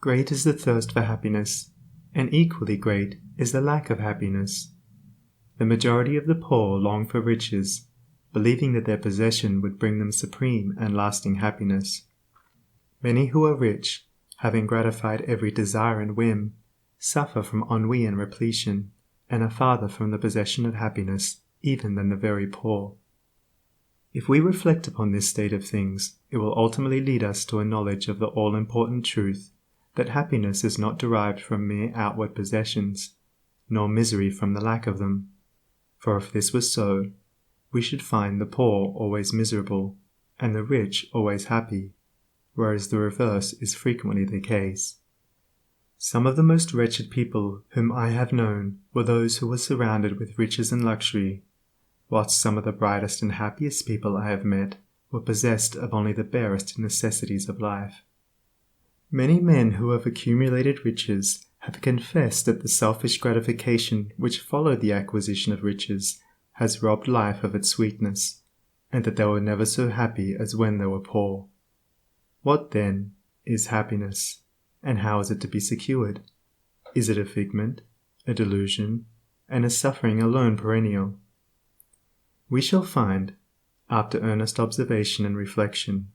Great is the thirst for happiness, and equally great is the lack of happiness. The majority of the poor long for riches, believing that their possession would bring them supreme and lasting happiness. Many who are rich, having gratified every desire and whim, suffer from ennui and repletion, and are farther from the possession of happiness even than the very poor. If we reflect upon this state of things, it will ultimately lead us to a knowledge of the all-important truth that happiness is not derived from mere outward possessions, nor misery from the lack of them. For if this was so, we should find the poor always miserable, and the rich always happy, whereas the reverse is frequently the case. Some of the most wretched people whom I have known were those who were surrounded with riches and luxury, whilst some of the brightest and happiest people I have met were possessed of only the barest necessities of life. Many men who have accumulated riches have confessed that the selfish gratification which followed the acquisition of riches has robbed life of its sweetness, and that they were never so happy as when they were poor. What, then, is happiness, and how is it to be secured? Is it a figment, a delusion, and is suffering alone perennial? We shall find, after earnest observation and reflection,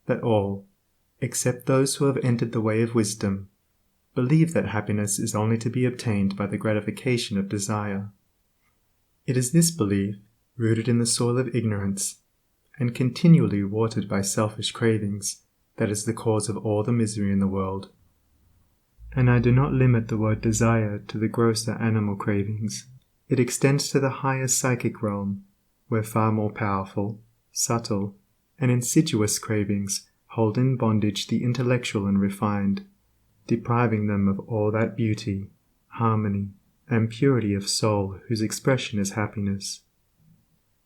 that all, except those who have entered the way of wisdom, believe that happiness is only to be obtained by the gratification of desire. It is this belief, rooted in the soil of ignorance, and continually watered by selfish cravings, that is the cause of all the misery in the world. And I do not limit the word desire to the grosser animal cravings. It extends to the higher psychic realm, where far more powerful, subtle, and insidious cravings hold in bondage the intellectual and refined, depriving them of all that beauty, harmony, and purity of soul whose expression is happiness.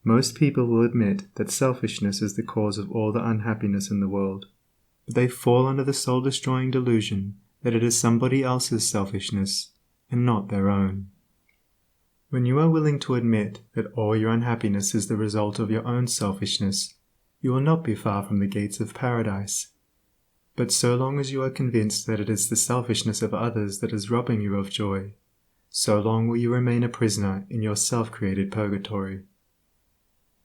Most people will admit that selfishness is the cause of all the unhappiness in the world, but they fall under the soul-destroying delusion that it is somebody else's selfishness, and not their own. When you are willing to admit that all your unhappiness is the result of your own selfishness, you will not be far from the gates of paradise. But so long as you are convinced that it is the selfishness of others that is robbing you of joy, so long will you remain a prisoner in your self-created purgatory.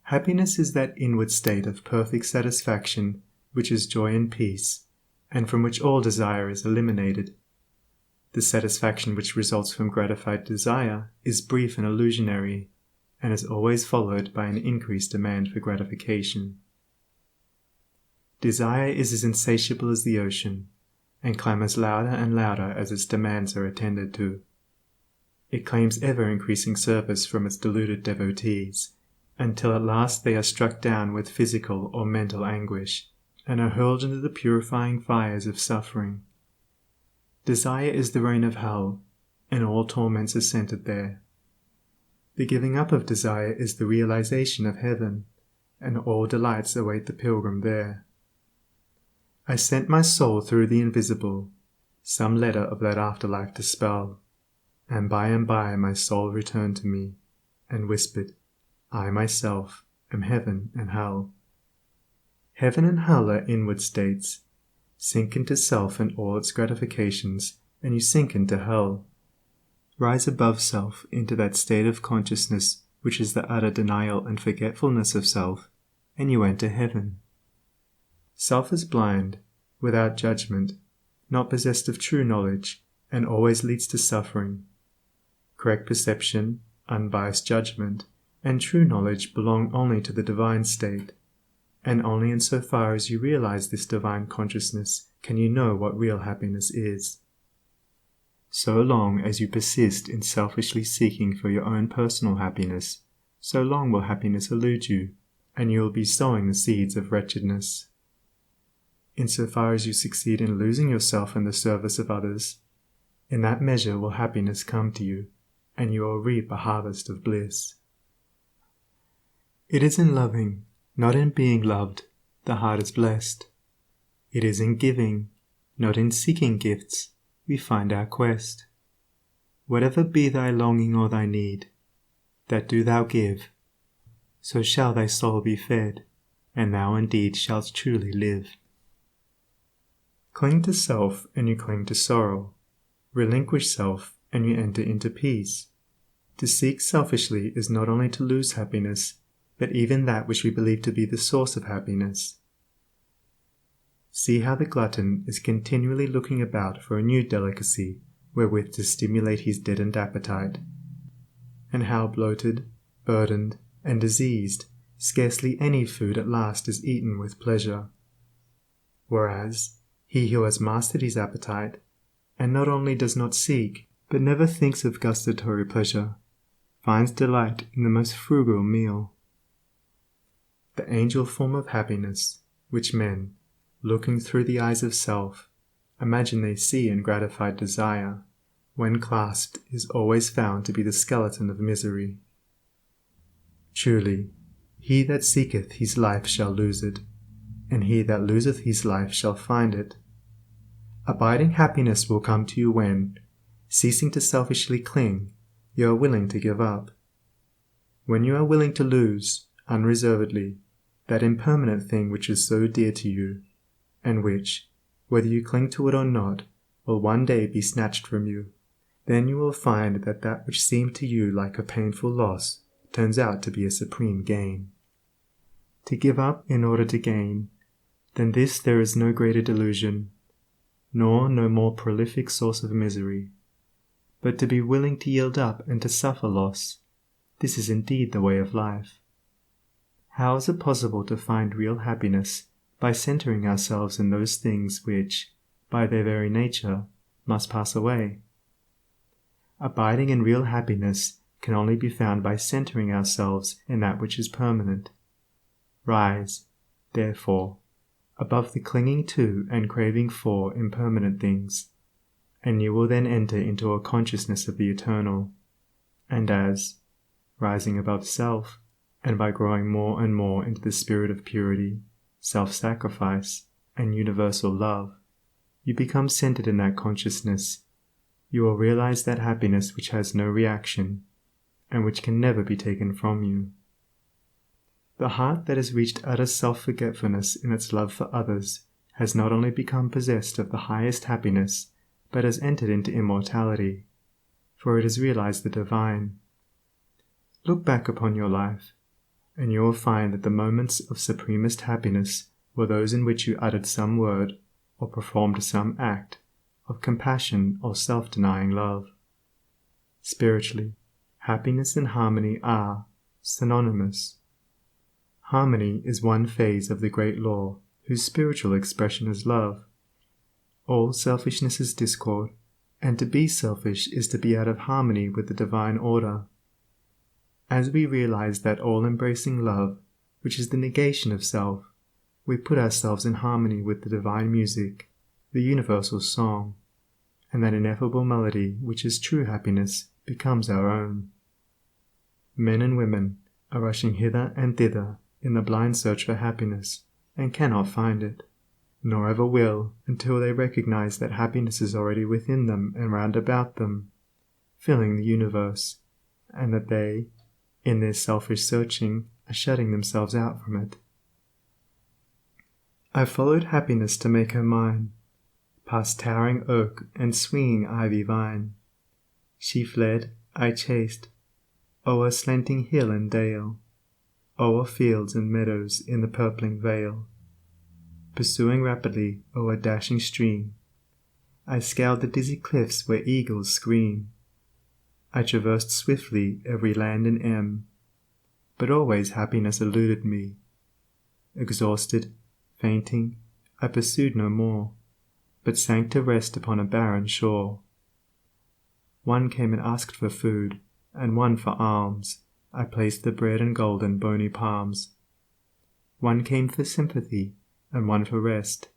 Happiness is that inward state of perfect satisfaction which is joy and peace, and from which all desire is eliminated. The satisfaction which results from gratified desire is brief and illusionary, and is always followed by an increased demand for gratification. Desire is as insatiable as the ocean, and clamors louder and louder as its demands are attended to. It claims ever-increasing service from its deluded devotees, until at last they are struck down with physical or mental anguish, and are hurled into the purifying fires of suffering. Desire is the reign of hell, and all torments are centered there. The giving up of desire is the realization of heaven, and all delights await the pilgrim there. I sent my soul through the invisible, some letter of that afterlife to spell, and by my soul returned to me, and whispered, I myself am heaven and hell. Heaven and hell are inward states. Sink into self and all its gratifications, and you sink into hell. Rise above self into that state of consciousness which is the utter denial and forgetfulness of self, and you enter heaven. Self is blind, without judgment, not possessed of true knowledge, and always leads to suffering. Correct perception, unbiased judgment, and true knowledge belong only to the divine state, and only in so far as you realize this divine consciousness can you know what real happiness is. So long as you persist in selfishly seeking for your own personal happiness, so long will happiness elude you, and you will be sowing the seeds of wretchedness. Insofar as you succeed in losing yourself in the service of others, in that measure will happiness come to you, and you will reap a harvest of bliss. It is in loving, not in being loved, the heart is blessed. It is in giving, not in seeking gifts, we find our quest. Whatever be thy longing or thy need, that do thou give, so shall thy soul be fed, and thou indeed shalt truly live. Cling to self and you cling to sorrow. Relinquish self and you enter into peace. To seek selfishly is not only to lose happiness, but even that which we believe to be the source of happiness. See how the glutton is continually looking about for a new delicacy wherewith to stimulate his deadened appetite, and how bloated, burdened, and diseased scarcely any food at last is eaten with pleasure. Whereas, he who has mastered his appetite, and not only does not seek, but never thinks of gustatory pleasure, finds delight in the most frugal meal. The angel form of happiness, which men, looking through the eyes of self, imagine they see in gratified desire, when clasped is always found to be the skeleton of misery. Truly, he that seeketh his life shall lose it, and he that loseth his life shall find it. Abiding happiness will come to you when, ceasing to selfishly cling, you are willing to give up. When you are willing to lose, unreservedly, that impermanent thing which is so dear to you, and which, whether you cling to it or not, will one day be snatched from you, then you will find that that which seemed to you like a painful loss turns out to be a supreme gain. To give up in order to gain, than this there is no greater delusion, nor no more prolific source of misery. But to be willing to yield up and to suffer loss, this is indeed the way of life. How is it possible to find real happiness by centering ourselves in those things which, by their very nature, must pass away? Abiding in real happiness can only be found by centering ourselves in that which is permanent. Rise, therefore, above the clinging to and craving for impermanent things, and you will then enter into a consciousness of the eternal, and as, rising above self, and by growing more and more into the spirit of purity, self-sacrifice, and universal love, you become centered in that consciousness, you will realize that happiness which has no reaction, and which can never be taken from you. The heart that has reached utter self-forgetfulness in its love for others has not only become possessed of the highest happiness, but has entered into immortality, for it has realized the divine. Look back upon your life, and you will find that the moments of supremest happiness were those in which you uttered some word, or performed some act, of compassion or self-denying love. Spiritually, happiness and harmony are synonymous. Harmony is one phase of the great law, whose spiritual expression is love. All selfishness is discord, and to be selfish is to be out of harmony with the divine order. As we realize that all-embracing love, which is the negation of self, we put ourselves in harmony with the divine music, the universal song, and that ineffable melody which is true happiness becomes our own. Men and women are rushing hither and thither in the blind search for happiness, and cannot find it, nor ever will until they recognize that happiness is already within them and round about them, filling the universe, and that they, in their selfish searching, are shutting themselves out from it. I followed happiness to make her mine, past towering oak and swinging ivy vine. She fled, I chased, o'er slanting hill and dale, o'er fields and meadows in the purpling vale. Pursuing rapidly o'er dashing stream, I scaled the dizzy cliffs where eagles scream. I traversed swiftly every land and em, but always happiness eluded me. Exhausted, fainting, I pursued no more, but sank to rest upon a barren shore. One came and asked for food, and one for alms. I placed the bread and gold in bony palms. One came for sympathy, and one for rest.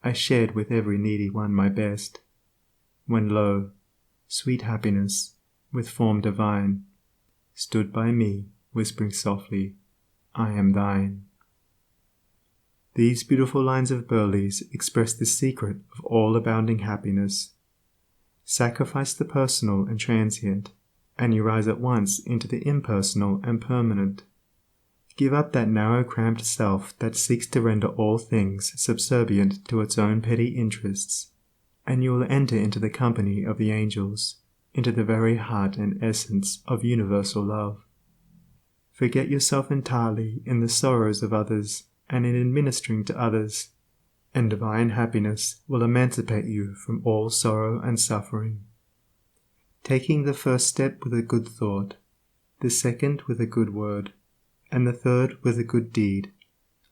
I shared with every needy one my best. When lo, sweet happiness, with form divine, stood by me, whispering softly, I am thine. These beautiful lines of Burleigh's express the secret of all abounding happiness. Sacrifice the personal and transient, and you rise at once into the impersonal and permanent. Give up that narrow cramped self that seeks to render all things subservient to its own petty interests, and you will enter into the company of the angels, into the very heart and essence of universal love. Forget yourself entirely in the sorrows of others and in administering to others, and divine happiness will emancipate you from all sorrow and suffering. Taking the first step with a good thought, the second with a good word, and the third with a good deed,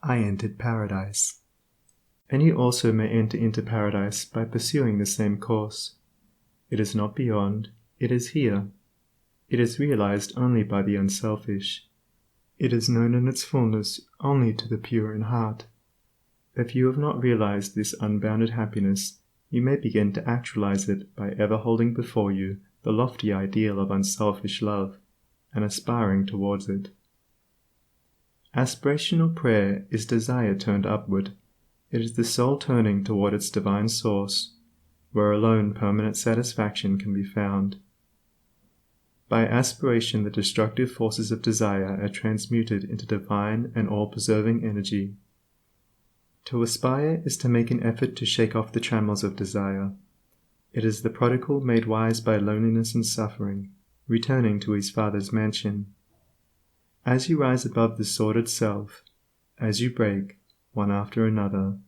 I entered paradise. And you also may enter into paradise by pursuing the same course. It is not beyond, it is here. It is realized only by the unselfish. It is known in its fullness only to the pure in heart. If you have not realized this unbounded happiness, you may begin to actualize it by ever holding before you the lofty ideal of unselfish love, and aspiring towards it. Aspirational prayer is desire turned upward. It is the soul turning toward its divine source, where alone permanent satisfaction can be found. By aspiration the destructive forces of desire are transmuted into divine and all-preserving energy. To aspire is to make an effort to shake off the trammels of desire. It is the prodigal made wise by loneliness and suffering, returning to his Father's mansion. As you rise above the sordid self, as you break, one after another,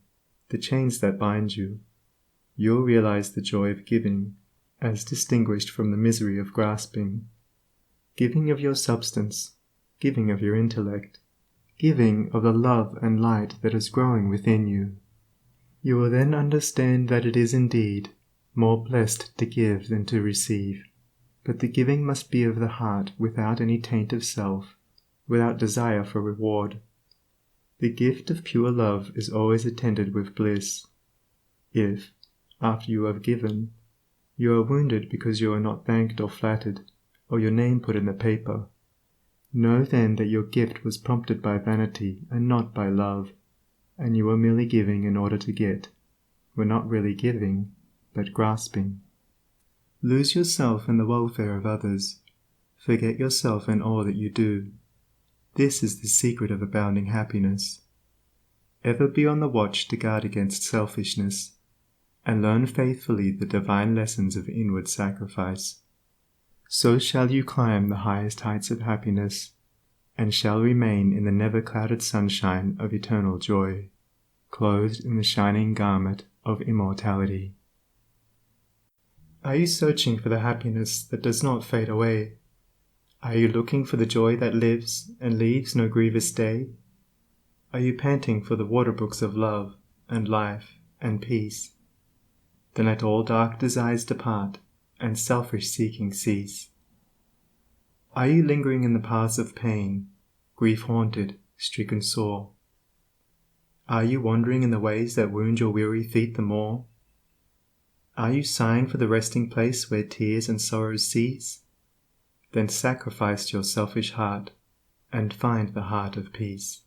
the chains that bind you, you'll realize the joy of giving, as distinguished from the misery of grasping. Giving of your substance, giving of your intellect, giving of the love and light that is growing within you. You will then understand that it is indeed more blessed to give than to receive, but the giving must be of the heart without any taint of self, without desire for reward. The gift of pure love is always attended with bliss. If, after you have given, you are wounded because you are not thanked or flattered, or your name put in the paper, know then that your gift was prompted by vanity and not by love, and you were merely giving in order to get, were not really giving, but grasping. Lose yourself in the welfare of others. Forget yourself in all that you do. This is the secret of abounding happiness. Ever be on the watch to guard against selfishness, and learn faithfully the divine lessons of inward sacrifice. So shall you climb the highest heights of happiness, and shall remain in the never-clouded sunshine of eternal joy, clothed in the shining garment of immortality. Are you searching for the happiness that does not fade away? Are you looking for the joy that lives and leaves no grievous day? Are you panting for the water brooks of love and life and peace? Then let all dark desires depart and selfish seeking cease. Are you lingering in the paths of pain, grief-haunted, stricken sore? Are you wandering in the ways that wound your weary feet the more? Are you sighing for the resting place where tears and sorrows cease? Then sacrifice your selfish heart, and find the heart of peace.